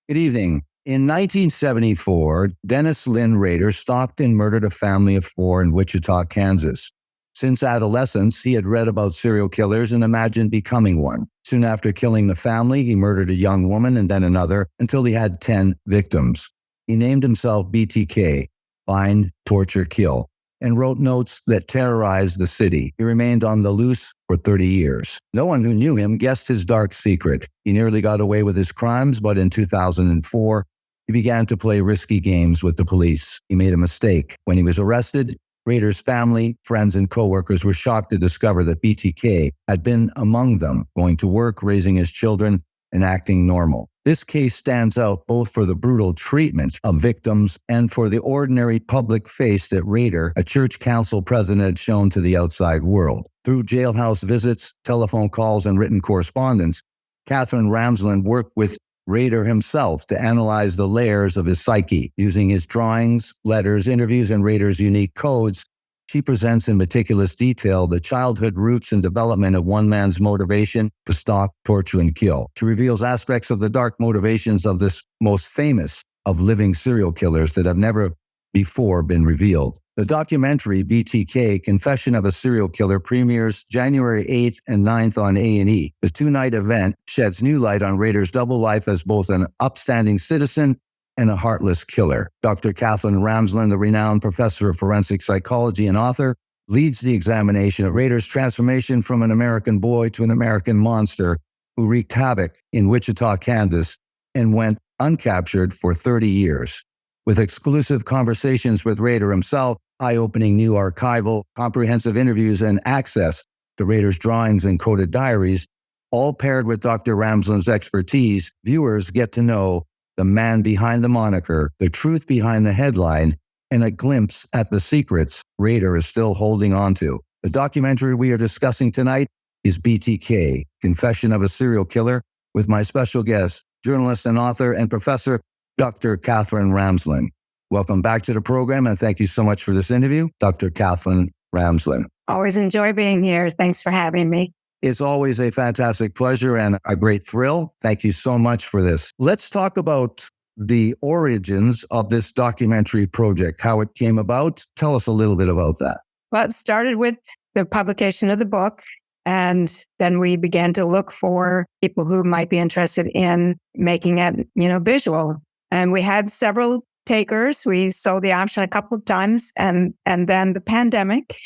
Good evening. In 1974, Dennis Rader stalked and murdered a family of 4 in Wichita, Kansas. Since adolescence, he had read about serial killers and imagined becoming one. Soon after killing the family, he murdered a young woman and then another until he had 10 victims. He named himself BTK, Find, Torture, Kill, and wrote notes that terrorized the city. He remained on the loose for 30 years. No one who knew him guessed his dark secret. He nearly got away with his crimes, but in 2004, he began to play risky games with the police. He made a mistake. When he was arrested, Rader's family, friends, and coworkers were shocked to discover that BTK had been among them, going to work, raising his children, and acting normal. This case stands out both for the brutal treatment of victims and for the ordinary public face that Rader, a church council president, had shown to the outside world. Through jailhouse visits, telephone calls, and written correspondence, Katherine Ramsland worked with Rader himself to analyze the layers of his psyche. Using his drawings, letters, interviews, and Rader's unique codes, she presents in meticulous detail the childhood roots and development of one man's motivation to stalk, torture, and kill. She reveals aspects of the dark motivations of this most famous of living serial killers that have never before been revealed. The documentary BTK, Confession of a Serial Killer, premieres January 8th and 9th on A&E. The 2-night event sheds new light on Rader's double life as both an upstanding citizen and a heartless killer. Dr. Katherine Ramsland, the renowned professor of forensic psychology and author, leads the examination of Rader's transformation from an American boy to an American monster who wreaked havoc in Wichita, Kansas, and went uncaptured for 30 years. With exclusive conversations with Rader himself, eye-opening new archival, comprehensive interviews, and access to Rader's drawings and coded diaries, all paired with Dr. Ramsland's expertise, viewers get to know the man behind the moniker, the truth behind the headline, and a glimpse at the secrets Rader is still holding on to. The documentary we are discussing tonight is BTK, Confession of a Serial Killer, with my special guest, journalist and author and professor, Dr. Katherine Ramsland. Welcome back to the program, and thank you so much for this interview, Dr. Katherine Ramsland. Always enjoy being here. Thanks for having me. It's always a fantastic pleasure and a great thrill. Thank you so much for this. Let's talk about the origins of this documentary project, how it came about. Tell us a little bit about that. Well, it started with the publication of the book, and then we began to look for people who might be interested in making it, visual. And we had several takers. We sold the option a couple of times, and then the pandemic.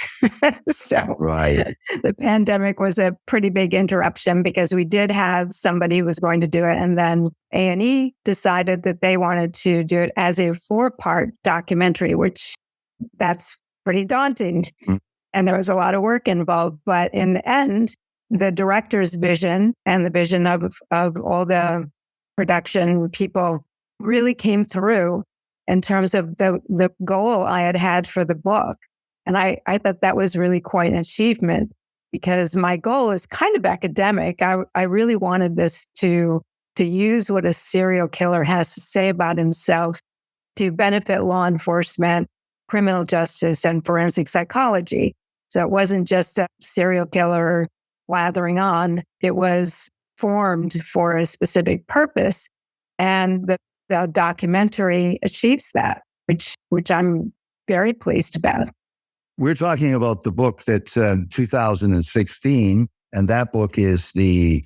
Right. The pandemic was a pretty big interruption because we did have somebody who was going to do it, and then A&E decided that they wanted to do it as a 4-part documentary, which that's pretty daunting. Mm-hmm. And there was a lot of work involved. But in the end, the director's vision and the vision of all the production people really came through in terms of the goal I had for the book. And I thought that was really quite an achievement because my goal is kind of academic. I really wanted this to use what a serial killer has to say about himself to benefit law enforcement, criminal justice, and forensic psychology. So it wasn't just a serial killer lathering on. It was formed for a specific purpose. And the documentary achieves that, which I'm very pleased about. We're talking about the book that's 2016, and that book is the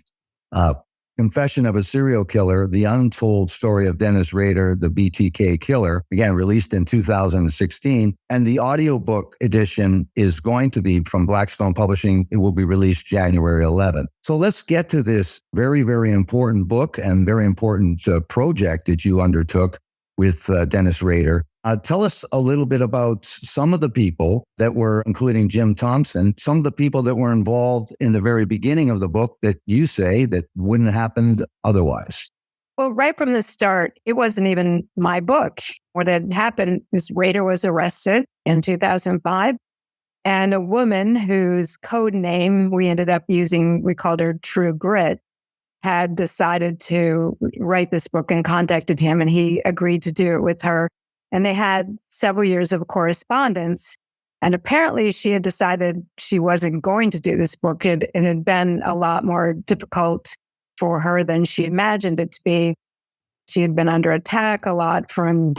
Confession of a Serial Killer, The Untold Story of Dennis Rader, the BTK Killer, again, released in 2016. And the audiobook edition is going to be from Blackstone Publishing. It will be released January 11th. So let's get to this very, very important book and very important project that you undertook with Dennis Rader. Tell us a little bit about some of the people that were, including Jim Thompson, some of the people that were involved in the very beginning of the book that you say that wouldn't have happened otherwise. Well, right from the start, it wasn't even my book. What had happened is Rader was arrested in 2005, and a woman whose code name we ended up using, we called her True Grit, had decided to write this book and contacted him, and he agreed to do it with her. And they had several years of correspondence. And apparently she had decided she wasn't going to do this book. It had been a lot more difficult for her than she imagined it to be. She had been under attack a lot from,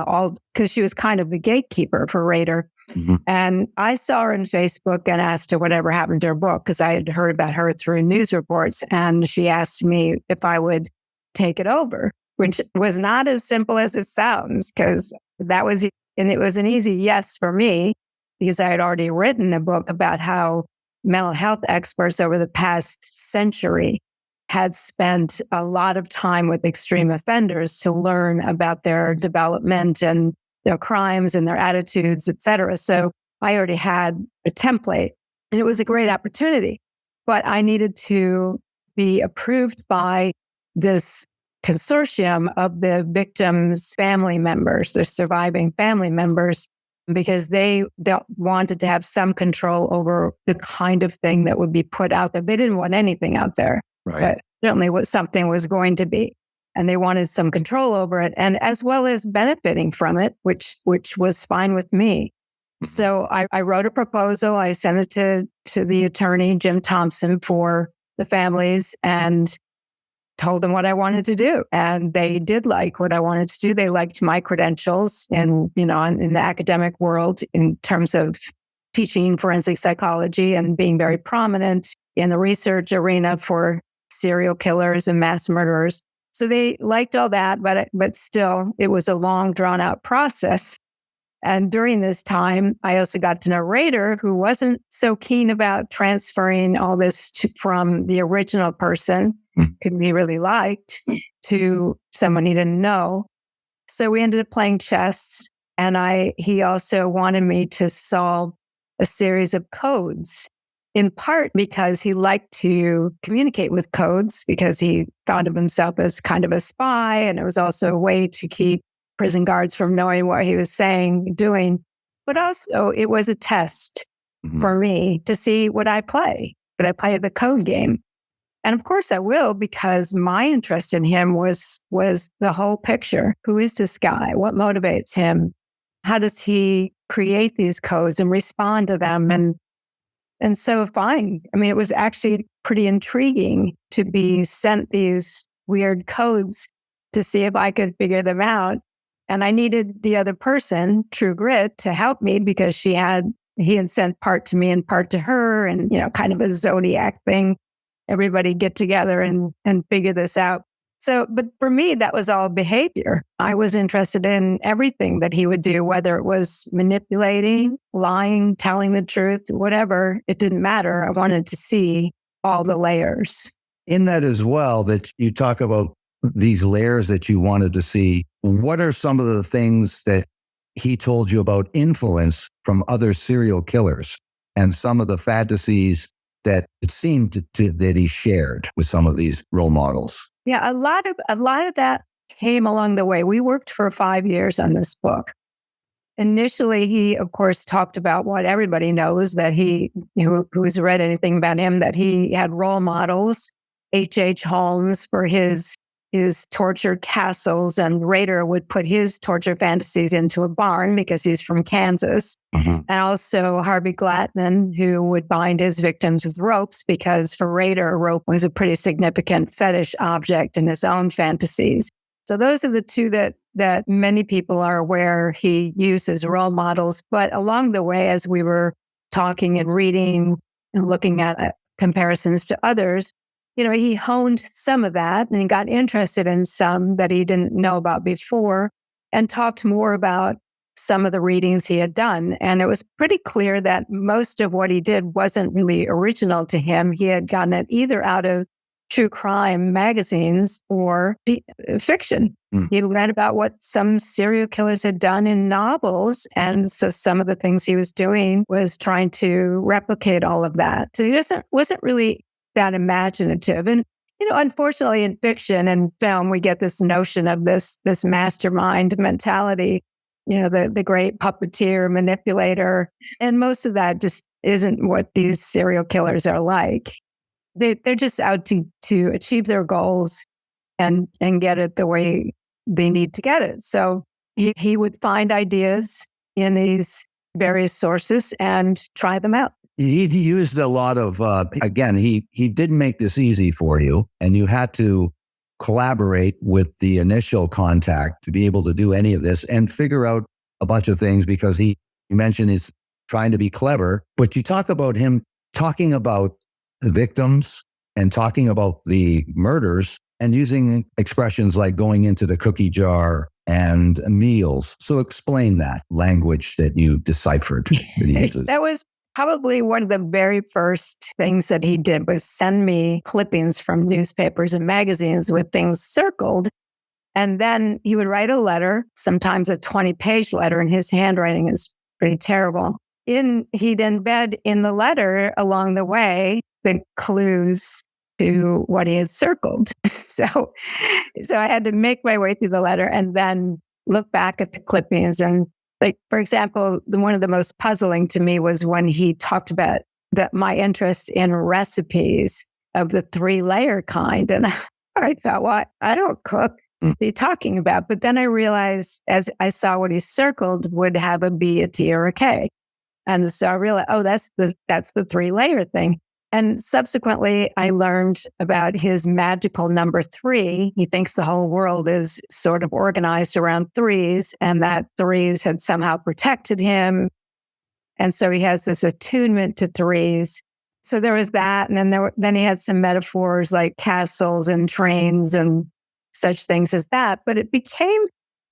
all because she was kind of the gatekeeper for Rader. Mm-hmm. And I saw her on Facebook and asked her whatever happened to her book, because I had heard about her through news reports. And she asked me if I would take it over, which was not as simple as it sounds, because it was an easy yes for me, because I had already written a book about how mental health experts over the past century had spent a lot of time with extreme offenders to learn about their development and their crimes and their attitudes, et cetera. So I already had a template, and it was a great opportunity. But I needed to be approved by this consortium of the victims' family members, the surviving family members, because they wanted to have some control over the kind of thing that would be put out there. They didn't want anything out there, Right. but certainly what something was going to be. And they wanted some control over it, and as well as benefiting from it, which was fine with me. So I wrote a proposal. I sent it to the attorney, Jim Thompson, for the families, and told them what I wanted to do. And they did like what I wanted to do. They liked my credentials in the academic world in terms of teaching forensic psychology and being very prominent in the research arena for serial killers and mass murderers. So they liked all that, but still, it was a long, drawn-out process. And during this time, I also got to know Rader, who wasn't so keen about transferring all this from the original person, who he really liked, to someone he didn't know. So we ended up playing chess, and he also wanted me to solve a series of codes, in part because he liked to communicate with codes, because he thought of himself as kind of a spy. And it was also a way to keep prison guards from knowing what he was saying, doing. But also it was a test for me to see would I play the code game. And of course I will, because my interest in him was the whole picture. Who is this guy? What motivates him? How does he create these codes and respond to them? And so fine. I mean, it was actually pretty intriguing to be sent these weird codes to see if I could figure them out. And I needed the other person, True Grit, to help me, because he had sent part to me and part to her, and, kind of a Zodiac thing. Everybody get together and figure this out. So, but for me, that was all behavior. I was interested in everything that he would do, whether it was manipulating, lying, telling the truth, whatever. It didn't matter. I wanted to see all the layers. In that as well, that you talk about these layers that you wanted to see, what are some of the things that he told you about influence from other serial killers, and some of the fantasies that it seemed that he shared with some of these role models? Yeah, a lot of that came along the way. We worked for 5 years on this book. Initially, he, of course, talked about what everybody knows, that who's read anything about him, that he had role models, H.H. Holmes for his tortured castles, and Rader would put his torture fantasies into a barn because he's from Kansas. And also Harvey Glattman, who would bind his victims with ropes, because for Rader, a rope was a pretty significant fetish object in his own fantasies. So those are the two that many people are aware he used as role models. But along the way, as we were talking and reading and looking at comparisons to others, he honed some of that, and he got interested in some that he didn't know about before, and talked more about some of the readings he had done. And it was pretty clear that most of what he did wasn't really original to him. He had gotten it either out of true crime magazines or fiction. He read about what some serial killers had done in novels. And so some of the things he was doing was trying to replicate all of that. So he wasn't really that imaginative. And, unfortunately in fiction and film, we get this notion of this mastermind mentality, the great puppeteer, manipulator. And most of that just isn't what these serial killers are like. They're just out to achieve their goals and get it the way they need to get it. So he would find ideas in these various sources and try them out. He used a lot of, again, he didn't make this easy for you, and you had to collaborate with the initial contact to be able to do any of this and figure out a bunch of things, because you mentioned he's trying to be clever, but you talk about him talking about the victims and talking about the murders and using expressions like going into the cookie jar and meals. So explain that language that you deciphered. That was probably one of the very first things that he did, was send me clippings from newspapers and magazines with things circled. And then he would write a letter, sometimes a 20-page letter, and his handwriting is pretty terrible. He'd embed in the letter along the way the clues to what he had circled. So I had to make my way through the letter and then look back at the clippings. And like, for example, one of the most puzzling to me was when he talked about my interest in recipes of the 3-layer kind. And I thought, well, I don't cook. What are you talking about? But then I realized, as I saw what he circled would have a B, a T, or a K. And so I realized, oh, that's the 3-layer thing. And subsequently, I learned about his magical number 3. He thinks the whole world is sort of organized around 3s, and that 3s had somehow protected him. And so he has this attunement to 3s. So there was that. And then he had some metaphors like castles and trains and such things as that. But it became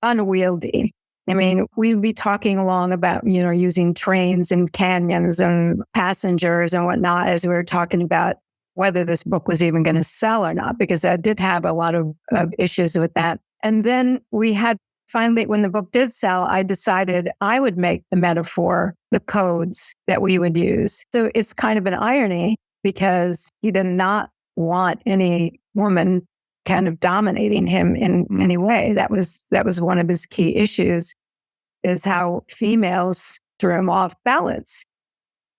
unwieldy. I mean, we'd be talking along about, using trains and canyons and passengers and whatnot as we were talking about whether this book was even going to sell or not, because I did have a lot of issues with that. And then we had finally, when the book did sell, I decided I would make the metaphor, the codes that we would use. So it's kind of an irony, because he did not want any woman kind of dominating him in any way. That was one of his key issues, is how females threw him off balance.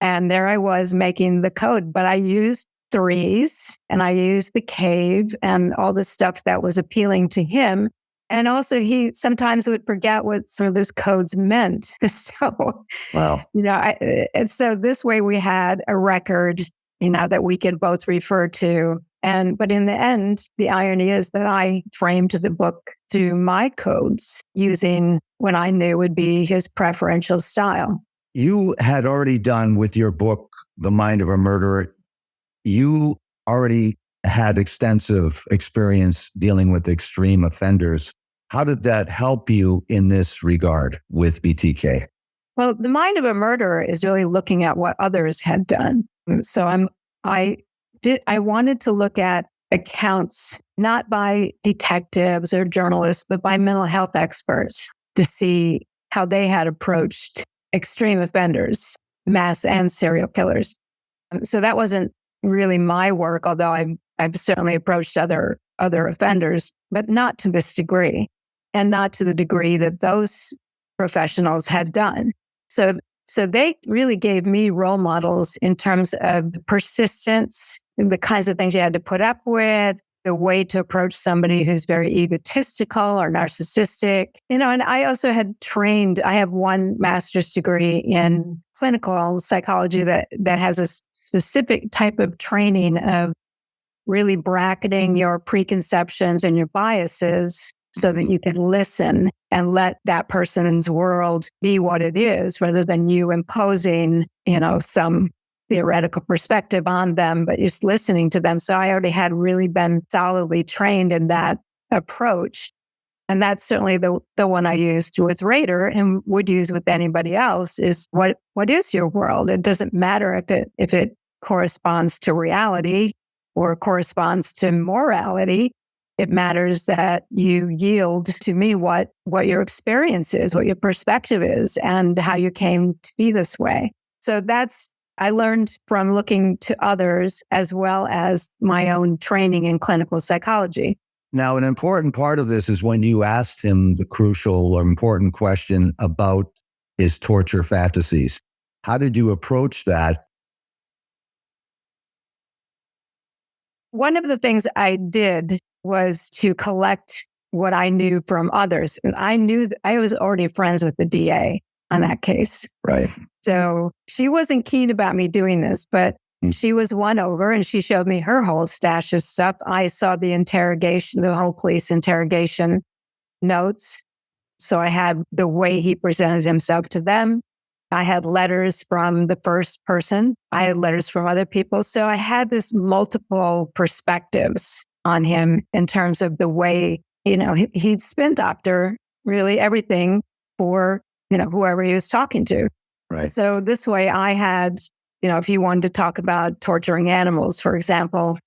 And there I was making the code, but I used 3s and I used the cave and all the stuff that was appealing to him. And also he sometimes would forget what some of his codes meant. So, wow. And so this way we had a record, that we could both refer to. But in the end, the irony is that I framed the book to my codes using what I knew would be his preferential style. You had already done with your book, The Mind of a Murderer, you already had extensive experience dealing with extreme offenders. How did that help you in this regard with BTK? Well, The Mind of a Murderer is really looking at what others had done. So I wanted to look at accounts, not by detectives or journalists, but by mental health experts, to see how they had approached extreme offenders, mass and serial killers. So that wasn't really my work, although I've certainly approached other offenders, but not to this degree, and not to the degree that those professionals had done. So they really gave me role models in terms of the persistence, the kinds of things you had to put up with, the way to approach somebody who's very egotistical or narcissistic. And I also had I have one master's degree in clinical psychology that has a specific type of training of really bracketing your preconceptions and your biases so that you can listen and let that person's world be what it is, rather than you imposing, some theoretical perspective on them, but just listening to them. So I already had really been solidly trained in that approach. And that's certainly the one I used with Rader and would use with anybody else, is what is your world? It doesn't matter if it corresponds to reality or corresponds to morality. It matters that you yield to me what your experience is, what your perspective is, and how you came to be this way. So I learned from looking to others as well as my own training in clinical psychology. Now, an important part of this is when you asked him the crucial or important question about his torture fantasies. How did you approach that? One of the things I did was to collect what I knew from others. And I knew that I was already friends with the DA on that case. Right. So she wasn't keen about me doing this, but Mm. She was won over and she showed me her whole stash of stuff. I saw the interrogation, the whole police interrogation notes. So I had the way he presented himself to them. I had letters from the first person. I had letters from other people. So I had this multiple perspectives on him in terms of the way, he'd spin doctor really everything for, whoever he was talking to. Right. So this way I had, if he wanted to talk about torturing animals, for example,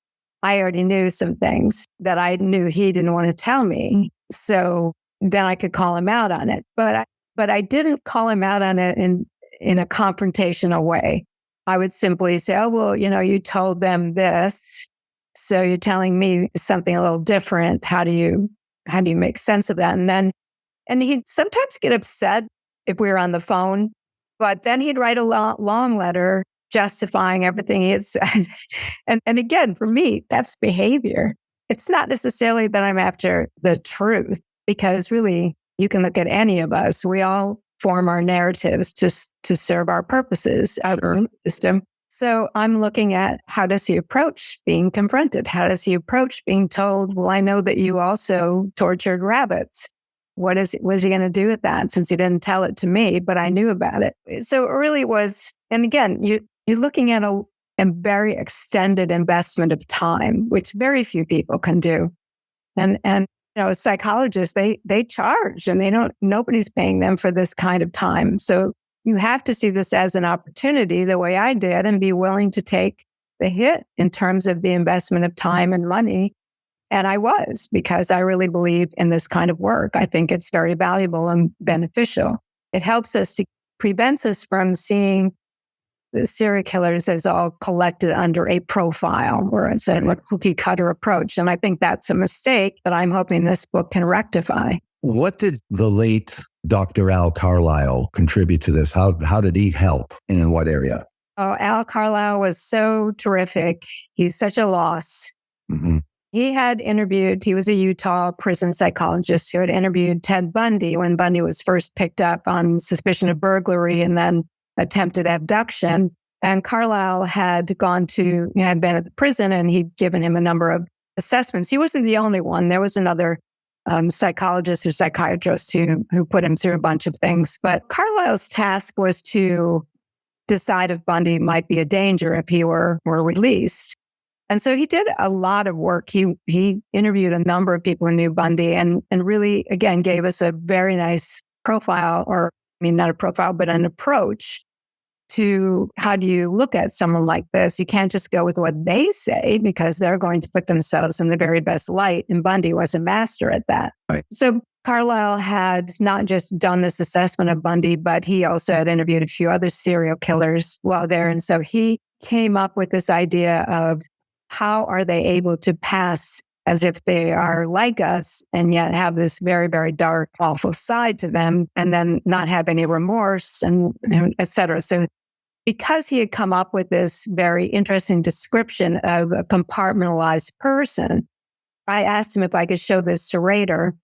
I already knew some things that I knew he didn't want to tell me. So then I could call him out on it. But I didn't call him out on it in a confrontational way. I would simply say, oh, well, you told them this, so you're telling me something a little different. How do you make sense of that? And he'd sometimes get upset if we were on the phone, but then he'd write a long letter justifying everything he had said. And again, for me, that's behavior. It's not necessarily that I'm after the truth, because really, you can look at any of us. We all form our narratives to serve our purposes out of the system. So I'm looking at, how does he approach being confronted? How does he approach being told, well, I know that you also tortured rabbits. Was he going to do with that, since he didn't tell it to me, but I knew about it? So it really was, and again, you're looking at a very extended investment of time, which very few people can do. And psychologists, they charge, and nobody's paying them for this kind of time. So you have to see this as an opportunity the way I did, and be willing to take the hit in terms of the investment of time and money. And I was, because I really believe in this kind of work. I think it's very valuable and beneficial. It prevents us from seeing the serial killers as all collected under a profile, or it's a cookie cutter approach. And I think that's a mistake that I'm hoping this book can rectify. What did the late Dr. Al Carlisle contribute to this? How did he help, and in what area? Oh, Al Carlisle was so terrific. He's such a loss. Mm-hmm. He was a Utah prison psychologist who had interviewed Ted Bundy when Bundy was first picked up on suspicion of burglary and then attempted abduction. And Carlisle had been at the prison, and he'd given him a number of assessments. He wasn't the only one. There was another psychologist or psychiatrist who put him through a bunch of things. But Carlisle's task was to decide if Bundy might be a danger if he were released. And so he did a lot of work. He interviewed a number of people who knew Bundy, and really, again, gave us a very nice profile, not a profile, but an approach to how do you look at someone like this. You can't just go with what they say, because they're going to put themselves in the very best light. And Bundy was a master at that. Right. So Carlisle had not just done this assessment of Bundy, but he also had interviewed a few other serial killers while there. And so he came up with this idea of, how are they able to pass as if they are like us, and yet have this very, very dark, awful side to them, and then not have any remorse, and et cetera. So because he had come up with this very interesting description of a compartmentalized person, I asked him if I could show this to Rader,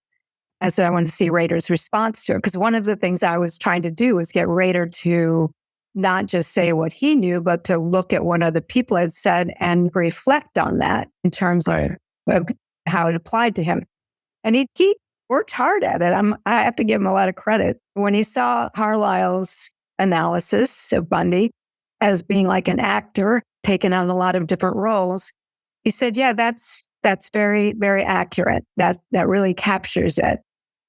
as I wanted to see Rader's response to it. Because one of the things I was trying to do was get Rader to not just say what he knew, but to look at what other people had said and reflect on that in terms of how it applied to him. And he worked hard at it. I have to give him a lot of credit. When he saw Carlisle's analysis of Bundy as being like an actor taking on a lot of different roles, he said, yeah, that's very, very accurate. That really captures it.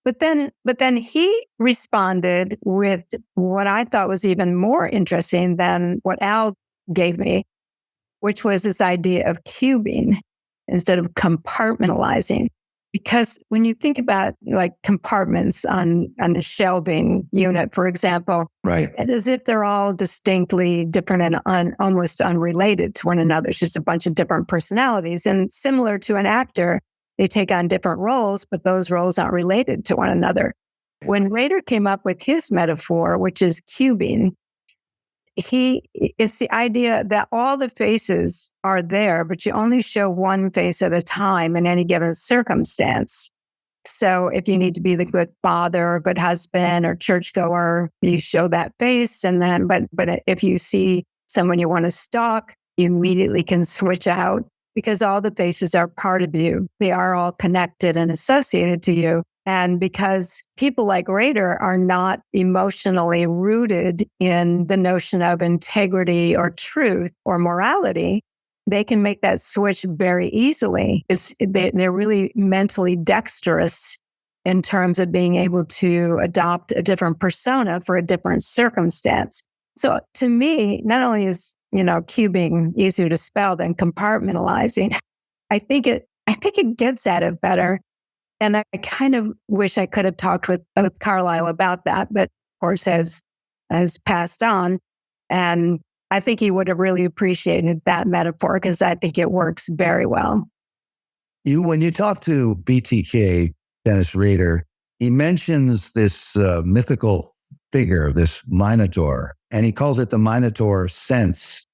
But then he responded with what I thought was even more interesting than what Al gave me, which was this idea of cubing instead of compartmentalizing. Because when you think about like compartments on a shelving unit, for example, right, it's as if they're all distinctly different and almost unrelated to one another. It's just a bunch of different personalities. And similar to an actor, they take on different roles, but those roles aren't related to one another. When Rader came up with his metaphor, which is cubing, it's the idea that all the faces are there, but you only show one face at a time in any given circumstance. So if you need to be the good father or good husband or churchgoer, you show that face. And then, but if you see someone you want to stalk, you immediately can switch out because all the faces are part of you. They are all connected and associated to you. And because people like Rader are not emotionally rooted in the notion of integrity or truth or morality, they can make that switch very easily. They're really mentally dexterous in terms of being able to adopt a different persona for a different circumstance. So to me, not only is, cubing easier to spell than compartmentalizing, I think it gets at it better. And I kind of wish I could have talked with Carlisle about that, but of course has passed on. And I think he would have really appreciated that metaphor because I think it works very well. When you talk to BTK, Dennis Rader, he mentions this mythical figure, this Minotaur, and he calls it the Minotaur sense.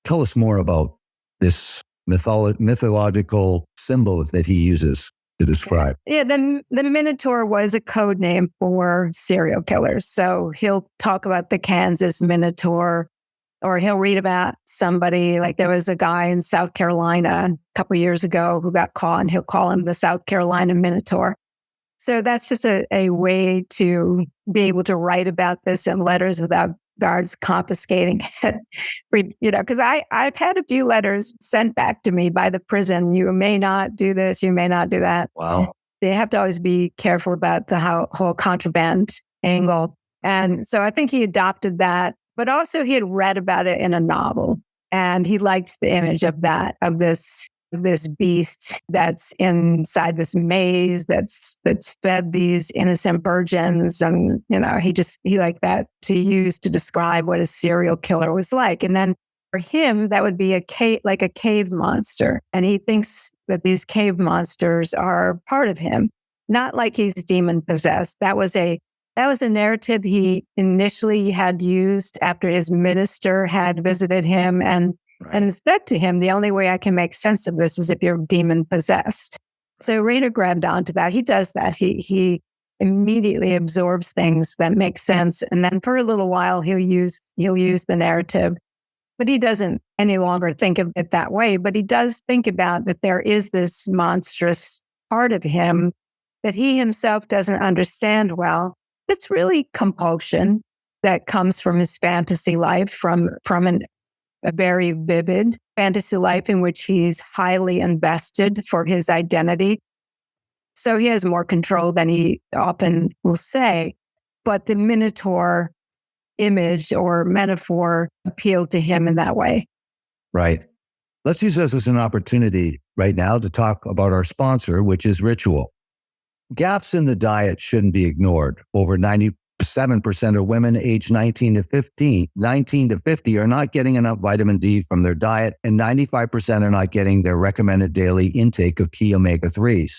Tell us more about this mythological symbol that he uses to describe. Yeah, the Minotaur was a code name for serial killers. So he'll talk about the Kansas Minotaur, or he'll read about somebody, like there was a guy in South Carolina a couple of years ago who got caught, and he'll call him the South Carolina Minotaur. So that's just a way to be able to write about this in letters without guards confiscating it. Because I've had a few letters sent back to me by the prison. You may not do this, you may not do that. Wow. They have to always be careful about the whole contraband angle. And so I think he adopted that, but also he had read about it in a novel, and he liked the image of that, of this beast that's inside this maze that's fed these innocent virgins. And, he liked that to use to describe what a serial killer was like. And then for him, that would be a cave monster. And he thinks that these cave monsters are part of him, not like he's demon possessed. That was a narrative he initially had used after his minister had visited him and said to him, the only way I can make sense of this is if you're demon possessed. So Rader grabbed onto that. He does that. He immediately absorbs things that make sense. And then for a little while, he'll use the narrative, but he doesn't any longer think of it that way. But he does think about that there is this monstrous part of him that he himself doesn't understand well. It's really compulsion that comes from his fantasy life, from a very vivid fantasy life in which he's highly invested for his identity. So he has more control than he often will say. But the Minotaur image or metaphor appealed to him in that way. Right. Let's use this as an opportunity right now to talk about our sponsor, which is Ritual. Gaps in the diet shouldn't be ignored. Over 97% of women aged 19 to 50 are not getting enough vitamin D from their diet, and 95% are not getting their recommended daily intake of key omega-3s.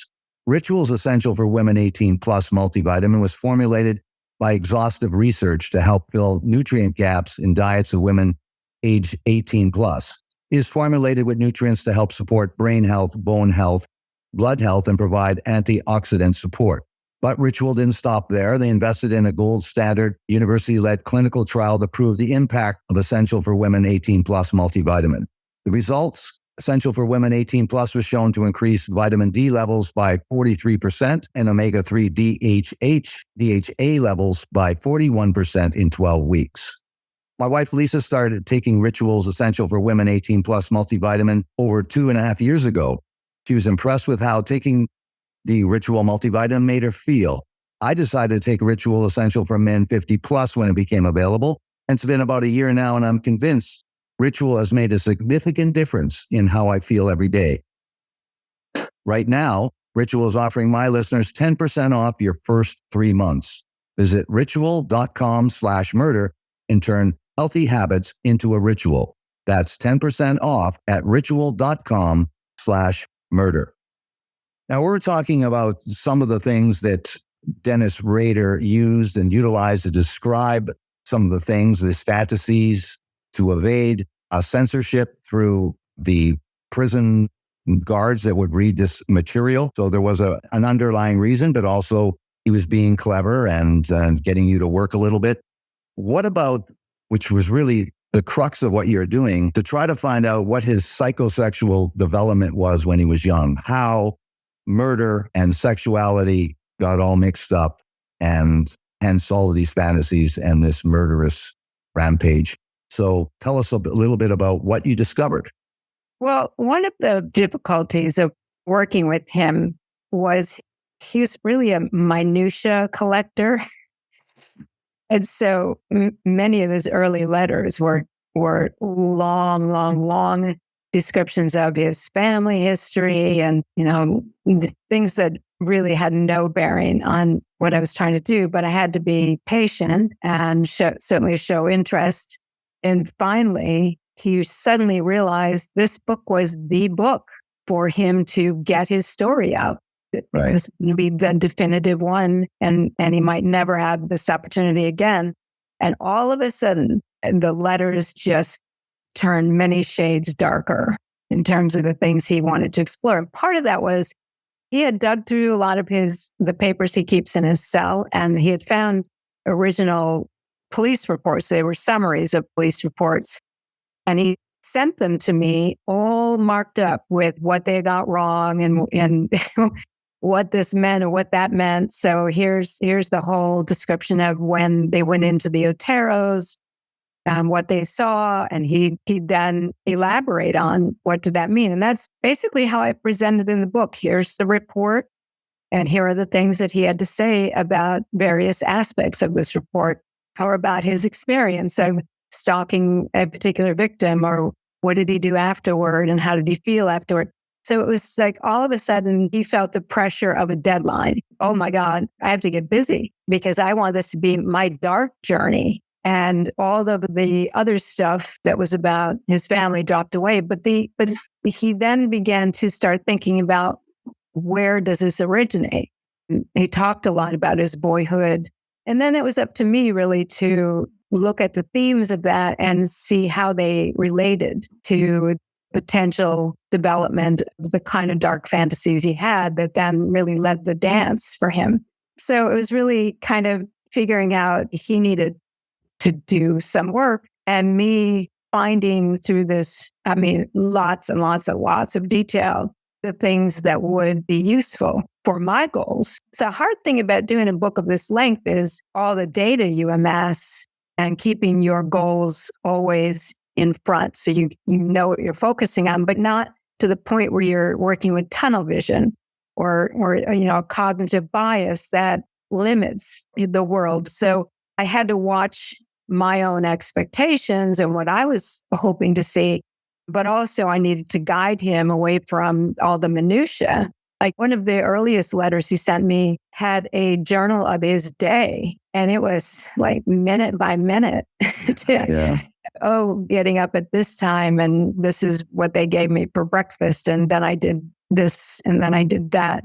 Ritual's Essential for Women 18 Plus multivitamin was formulated by exhaustive research to help fill nutrient gaps in diets of women aged 18 plus. It is formulated with nutrients to help support brain health, bone health, blood health, and provide antioxidant support. But Ritual didn't stop there. They invested in a gold standard, university-led clinical trial to prove the impact of Essential for Women 18 Plus multivitamin. The results: Essential for Women 18 Plus was shown to increase vitamin D levels by 43% and omega-3 DHA levels by 41% in 12 weeks. My wife Lisa started taking Ritual's Essential for Women 18 Plus multivitamin over 2.5 years ago. She was impressed with how taking the Ritual multivitamin made her feel. I decided to take Ritual Essential for Men 50 Plus when it became available. And it's been about a year now, and I'm convinced Ritual has made a significant difference in how I feel every day. Right now, Ritual is offering my listeners 10% off your first 3 months. Visit ritual.com/murder and turn healthy habits into a ritual. That's 10% off at ritual.com/murder. Now, we're talking about some of the things that Dennis Rader used and utilized to describe some of the things, his fantasies, to evade censorship through the prison guards that would read this material. So there was an underlying reason, but also he was being clever and getting you to work a little bit. What about, which was really the crux of what you're doing to try to find out what his psychosexual development was when he was young, how murder and sexuality got all mixed up, and hence all of these fantasies and this murderous rampage. So tell us a little bit about what you discovered. Well, one of the difficulties of working with him was he was really a minutia collector. And so many of his early letters were long descriptions of his family history and, things that really had no bearing on what I was trying to do. But I had to be patient and certainly show interest. And finally, he suddenly realized this book was the book for him to get his story out. Right. This would be the definitive one, and he might never have this opportunity again. And all of a sudden, the letters just turned many shades darker in terms of the things he wanted to explore. And part of that was he had dug through a lot of the papers he keeps in his cell, and he had found original police reports. They were summaries of police reports. And he sent them to me all marked up with what they got wrong and what this meant and what that meant. So here's the whole description of when they went into the Oteros, what they saw, and he then elaborate on what did that mean. And that's basically how I presented in the book. Here's the report, and here are the things that he had to say about various aspects of this report, or about his experience of stalking a particular victim, or what did he do afterward, and how did he feel afterward. So it was like all of a sudden he felt the pressure of a deadline. Oh my God, I have to get busy because I want this to be my dark journey. And all of the other stuff that was about his family dropped away. But he then began to start thinking about, where does this originate? He talked a lot about his boyhood. And then it was up to me really to look at the themes of that and see how they related to potential development of the kind of dark fantasies he had that then really led the dance for him. So it was really kind of figuring out he needed to do some work, and me finding through this, lots and lots of detail, the things that would be useful for my goals. So the hard thing about doing a book of this length is all the data you amass and keeping your goals always in front. So you know what you're focusing on, but not to the point where you're working with tunnel vision or cognitive bias that limits the world. So I had to watch my own expectations and what I was hoping to see, but also I needed to guide him away from all the minutia. Like one of the earliest letters he sent me had a journal of his day, and it was like minute by minute. Getting up at this time, and this is what they gave me for breakfast, and then I did this, and then I did that,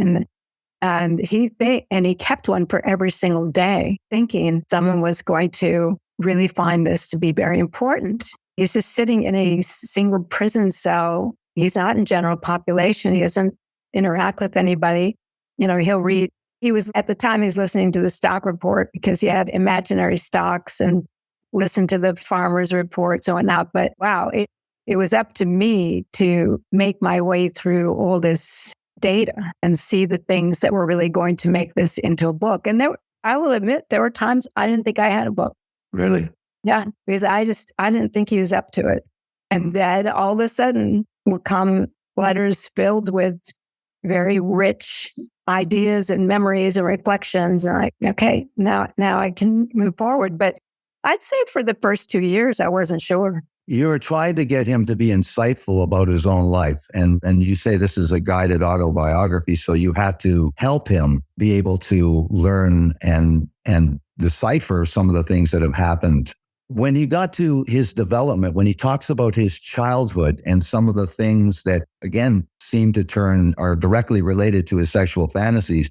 and he kept one for every single day, thinking someone was going to really find this to be very important. He's just sitting in a single prison cell. He's not in general population. He doesn't interact with anybody. He'll read. He was at the time he's listening to the stock report because he had imaginary stocks and listened to the farmers' reports and whatnot. But wow, it was up to me to make my way through all this data and see the things that were really going to make this into a book. And I will admit, there were times I didn't think I had a book. Really? Yeah, because I didn't think he was up to it. And then all of a sudden would come letters filled with very rich ideas and memories and reflections. And like, okay, now I can move forward. But I'd say for the first 2 years, I wasn't sure. You were trying to get him to be insightful about his own life. And you say this is a guided autobiography. So you had to help him be able to learn and decipher some of the things that have happened. When you got to his development, when he talks about his childhood and some of the things that, again, seem to are directly related to his sexual fantasies,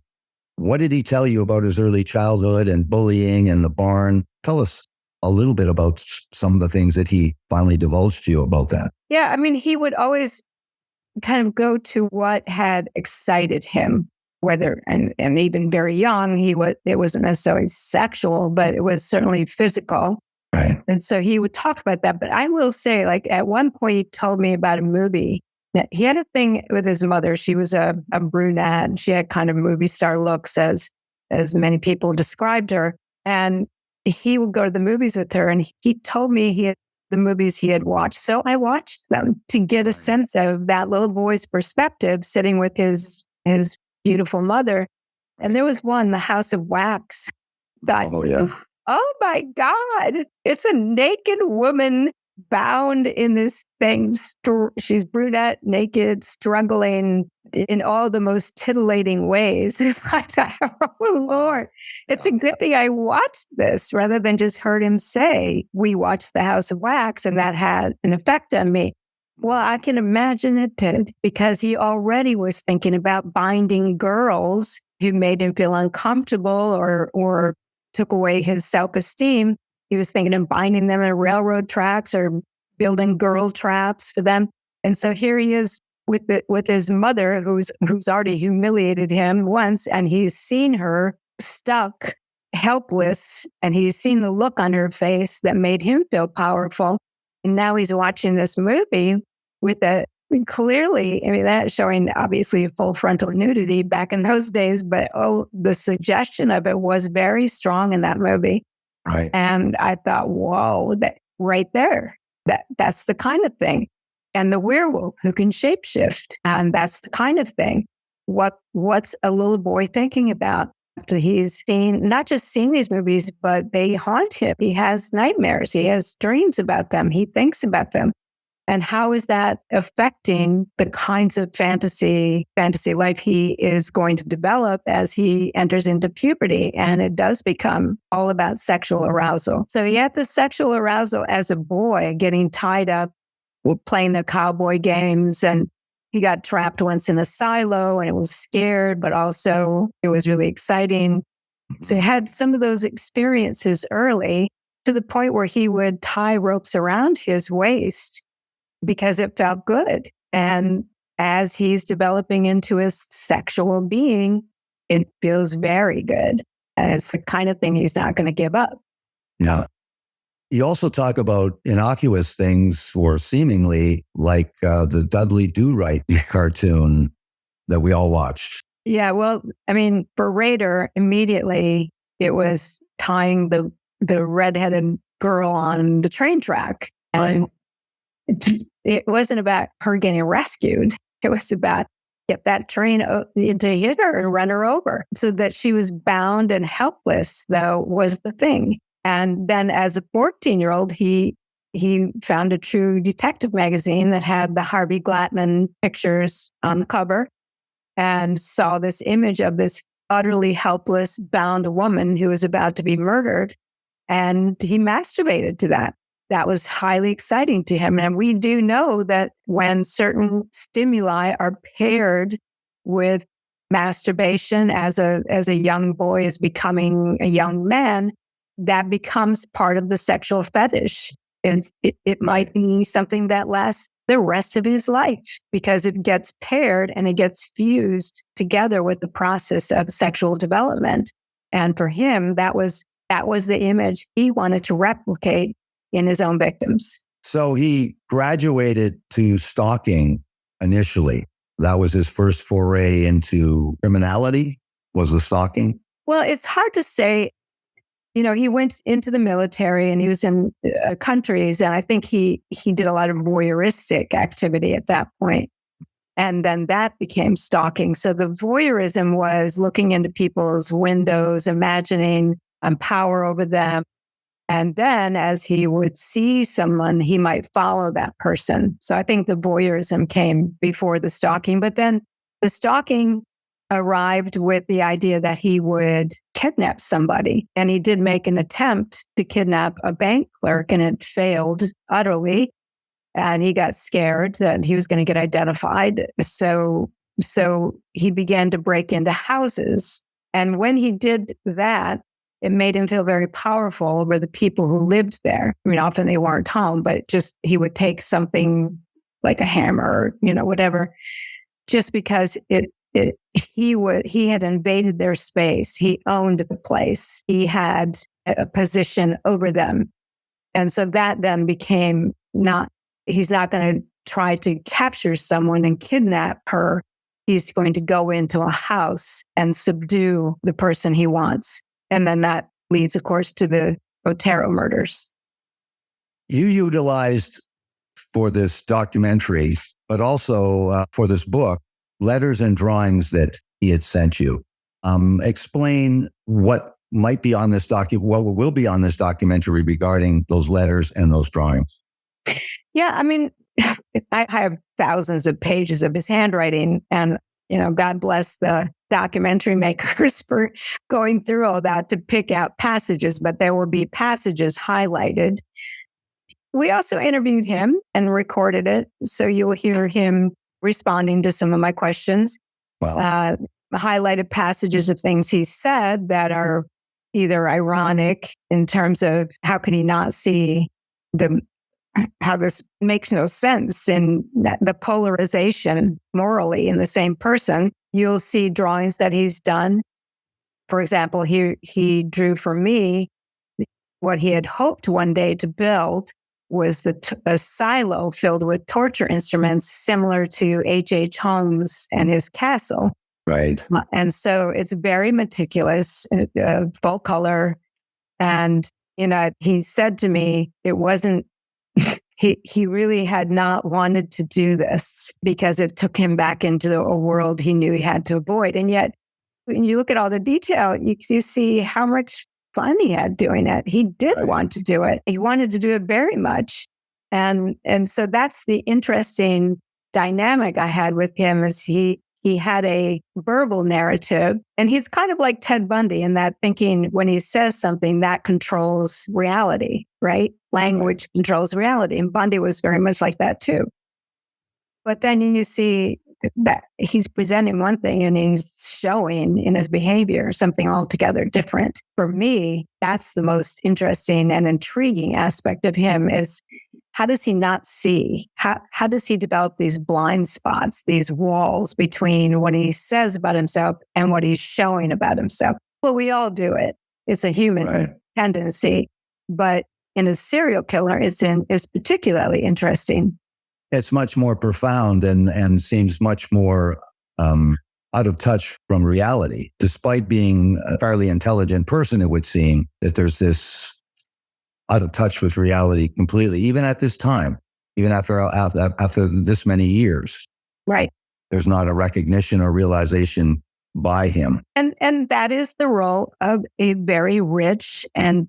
what did he tell you about his early childhood and bullying and the barn? Tell us a little bit about some of the things that he finally divulged to you about that. Yeah, he would always kind of go to what had excited him, whether, and even very young, it wasn't necessarily sexual, but it was certainly physical. Right. And so he would talk about that. But I will say, like, at one point, he told me about a movie that he had a thing with his mother. She was a brunette, and she had kind of movie star looks, as many people described her. And he would go to the movies with her, and he told me the movies he had watched. So I watched them to get a sense of that little boy's perspective, sitting with his beautiful mother. And there was one, The House of Wax. Oh, yeah. Oh my God. It's a naked woman bound in this thing. She's brunette, naked, struggling in all the most titillating ways. It's like, oh Lord. It's a good thing I watched this rather than just heard him say, we watched The House of Wax, and that had an effect on me. Well, I can imagine it did, because he already was thinking about binding girls who made him feel uncomfortable or took away his self-esteem. He was thinking of binding them in railroad tracks or building girl traps for them. And so here he is with his mother, who's already humiliated him once, and he's seen her stuck, helpless, and he's seen the look on her face that made him feel powerful. And now he's watching this movie with clearly, I mean, that's showing obviously full frontal nudity back in those days, but the suggestion of it was very strong in that movie. Right. And I thought, whoa, that right there, that's the kind of thing. And the werewolf who can shapeshift, and that's the kind of thing. What's a little boy thinking about after he's not just seen these movies, but they haunt him. He has nightmares. He has dreams about them. He thinks about them. And how is that affecting the kinds of fantasy life he is going to develop as he enters into puberty? And it does become all about sexual arousal. So he had the sexual arousal as a boy, getting tied up with playing the cowboy games. And he got trapped once in a silo, and it was scared, but also it was really exciting. So he had some of those experiences early, to the point where he would tie ropes around his waist because it felt good. And as he's developing into his sexual being, it feels very good. And it's the kind of thing he's not going to give up. Yeah. You also talk about innocuous things, or seemingly, like the Dudley Do-Right cartoon that we all watched. Yeah, well, I mean, for Rader, immediately it was tying the redheaded girl on the train track. And it wasn't about her getting rescued. It was about get that train to hit her and run her over. So that she was bound and helpless, though, was the thing. And then as a 14-year-old, he found a True Detective magazine that had the Harvey Glatman pictures on the cover, and saw this image of this utterly helpless, bound woman who was about to be murdered. And he masturbated to that. That was highly exciting to him. And we do know that when certain stimuli are paired with masturbation as a young boy is becoming a young man, that becomes part of the sexual fetish. And it might be something that lasts the rest of his life, because it gets paired and it gets fused together with the process of sexual development. And for him, that was the image he wanted to replicate in his own victims. So he graduated to stalking initially. That was his first foray into criminality, was the stalking? Well, it's hard to say. You know, he went into the military and he was in countries, and I think he did a lot of voyeuristic activity at that point. And then that became stalking. So the voyeurism was looking into people's windows, imagining power over them. And then as he would see someone, he might follow that person. So I think the voyeurism came before the stalking. But then the stalking arrived with the idea that he would kidnap somebody. And he did make an attempt to kidnap a bank clerk, and it failed utterly. And he got scared that he was going to get identified. So he began to break into houses. And when he did that, it made him feel very powerful over the people who lived there. I mean, often they weren't home, but just he would take something like a hammer, whatever, just because he had invaded their space. He owned the place. He had a position over them. And so that then became he's not going to try to capture someone and kidnap her. He's going to go into a house and subdue the person he wants. And then that leads, of course, to the Otero murders. You utilized for this documentary, but also for this book, letters and drawings that he had sent you. Explain what might be on this what will be on this documentary regarding those letters and those drawings. Yeah, I mean, I have thousands of pages of his handwriting, and God bless the documentary makers for going through all that to pick out passages, but there will be passages highlighted. We also interviewed him and recorded it, so you'll hear him responding to some of my questions. Wow. Highlighted passages of things he said that are either ironic in terms of how can he not see how this makes no sense in the polarization morally in the same person. You'll see drawings that he's done. For example, he drew for me what he had hoped one day to build was a silo filled with torture instruments similar to H.H. Holmes and his castle. Right. And so it's very meticulous, full color. And, he said to me, it wasn't, he really had not wanted to do this because it took him back into a world he knew he had to avoid. And yet, when you look at all the detail, you see how much fun he had doing it. He did want to do it. He wanted to do it very much. And so that's the interesting dynamic I had with him is he had a verbal narrative, and he's kind of like Ted Bundy in that thinking when he says something that controls reality, right? Language controls reality. And Bundy was very much like that too. But then you see that he's presenting one thing and he's showing in his behavior something altogether different. For me, that's the most interesting and intriguing aspect of him is how does he not see? How does he develop these blind spots, these walls between what he says about himself and what he's showing about himself? Well, we all do it. It's a human tendency. But in a serial killer, it's particularly interesting. It's much more profound and seems much more out of touch from reality. Despite being a fairly intelligent person, it would seem that there's this out of touch with reality completely, even at this time, even after this many years. Right. There's not a recognition or realization by him. And that is the role of a very rich and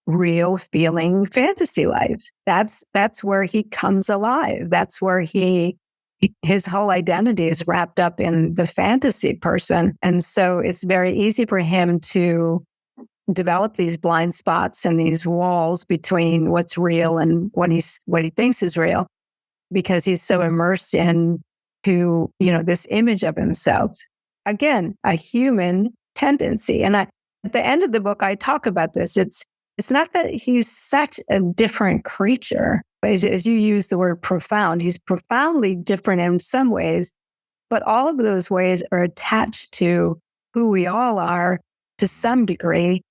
real feeling fantasy life. That's where he comes alive. That's where his whole identity is wrapped up in the fantasy person. And so it's very easy for him to develop these blind spots and these walls between what's real and what he thinks is real, because he's so immersed in this image of himself. Again, a human tendency. And at the end of the book, I talk about this. It's not that he's such a different creature, but as you use the word profound, he's profoundly different in some ways, but all of those ways are attached to who we all are to some degree,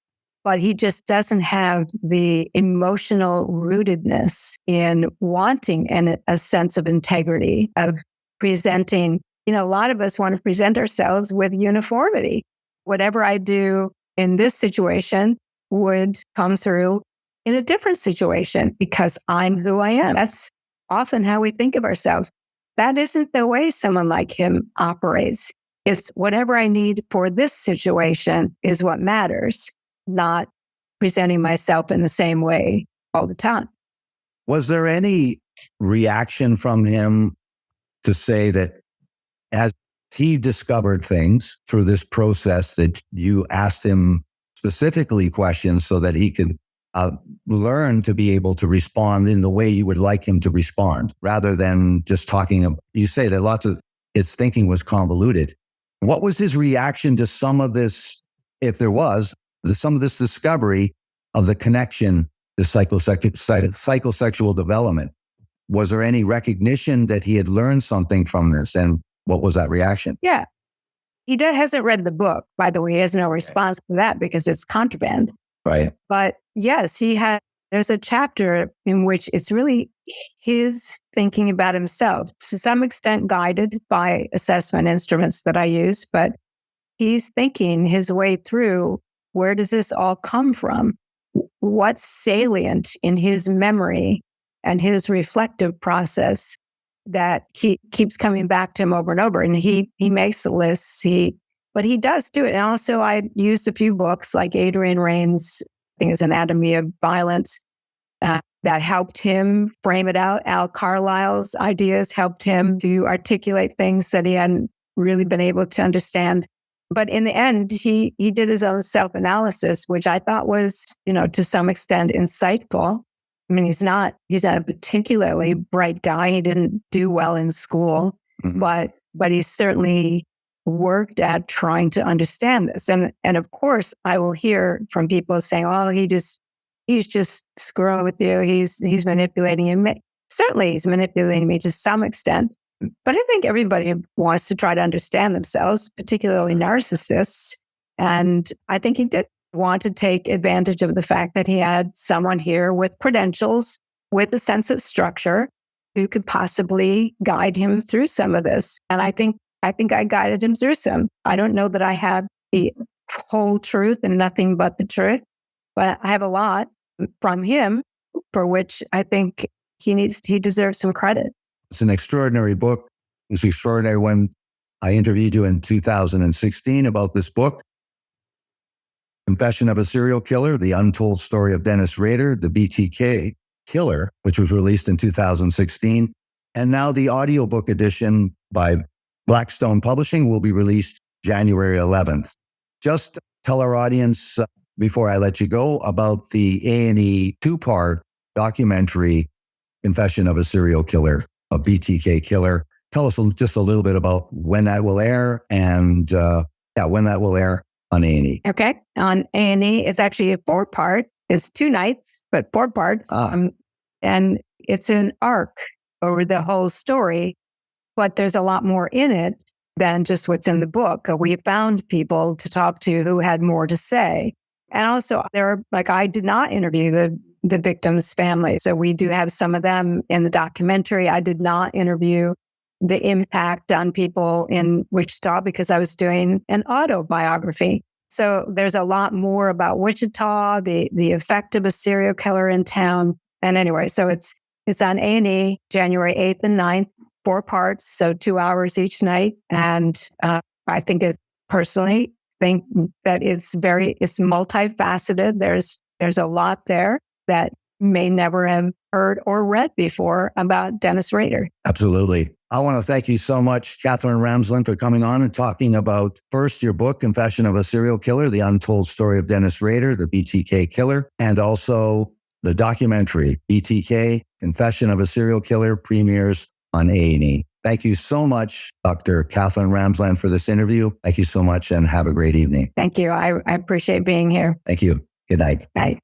but he just doesn't have the emotional rootedness in wanting a sense of integrity, of presenting. A lot of us want to present ourselves with uniformity. Whatever I do in this situation would come through in a different situation because I'm who I am. That's often how we think of ourselves. That isn't the way someone like him operates. It's whatever I need for this situation is what matters, not presenting myself in the same way all the time. Was there any reaction from him to say that as he discovered things through this process that you asked him specifically questions so that he could learn to be able to respond in the way you would like him to respond, rather than just talking? You say that lots of his thinking was convoluted. What was his reaction to some of this, if there was, some of this discovery of the connection to psychosexual development? Was there any recognition that he had learned something from this? And what was that reaction? Yeah. He hasn't read the book, by the way. He has no response to that because it's contraband. Right. But yes, he had there's a chapter in which it's really his thinking about himself, to some extent guided by assessment instruments that I use, but he's thinking his way through, where does this all come from? What's salient in his memory and his reflective process that keeps coming back to him over and over? And he makes a list, but he does do it. And also I used a few books like Adrian Raine's, I think it's Anatomy of Violence, that helped him frame it out. Al Carlisle's ideas helped him to articulate things that he hadn't really been able to understand. But in the end, he did his own self-analysis, which I thought was, to some extent insightful. I mean, he's not a particularly bright guy. He didn't do well in school, but he certainly worked at trying to understand this. And of course, I will hear from people saying, "Oh, he's just screwing with you. He's manipulating you." Certainly, he's manipulating me to some extent. But I think everybody wants to try to understand themselves, particularly narcissists. And I think he did want to take advantage of the fact that he had someone here with credentials, with a sense of structure, who could possibly guide him through some of this. And I think I guided him through some. I don't know that I have the whole truth and nothing but the truth, but I have a lot from him for which I think he deserves some credit. It's an extraordinary book. It's extraordinary when I interviewed you in 2016 about this book, Confession of a Serial Killer, The Untold Story of Dennis Rader, the BTK Killer, which was released in 2016. And now the audiobook edition by Blackstone Publishing will be released January 11th. Just tell our audience, before I let you go, about the A&E 2-part documentary, Confession of a Serial Killer, a BTK Killer. Tell us just a little bit about when that will air and when that will air on A&E. Okay. On A&E, it's actually a 4-part. It's 2 nights, but 4 parts. And it's an arc over the whole story, but there's a lot more in it than just what's in the book. We found people to talk to who had more to say. And also I did not interview the victims' family. So we do have some of them in the documentary. I did not interview the impact on people in Wichita because I was doing an autobiography. So there's a lot more about Wichita, the effect of a serial killer in town. And anyway, so it's on A&E, January 8th and 9th, 4 parts, so 2 hours each night. And I think personally think that it's multifaceted. There's a lot there that may never have heard or read before about Dennis Rader. Absolutely. I want to thank you so much, Katherine Ramsland, for coming on and talking about, first, your book, Confession of a Serial Killer, The Untold Story of Dennis Rader, the BTK Killer, and also the documentary, BTK, Confession of a Serial Killer, premieres on A&E. Thank you so much, Dr. Katherine Ramsland, for this interview. Thank you so much and have a great evening. Thank you. I appreciate being here. Thank you. Good night. Bye.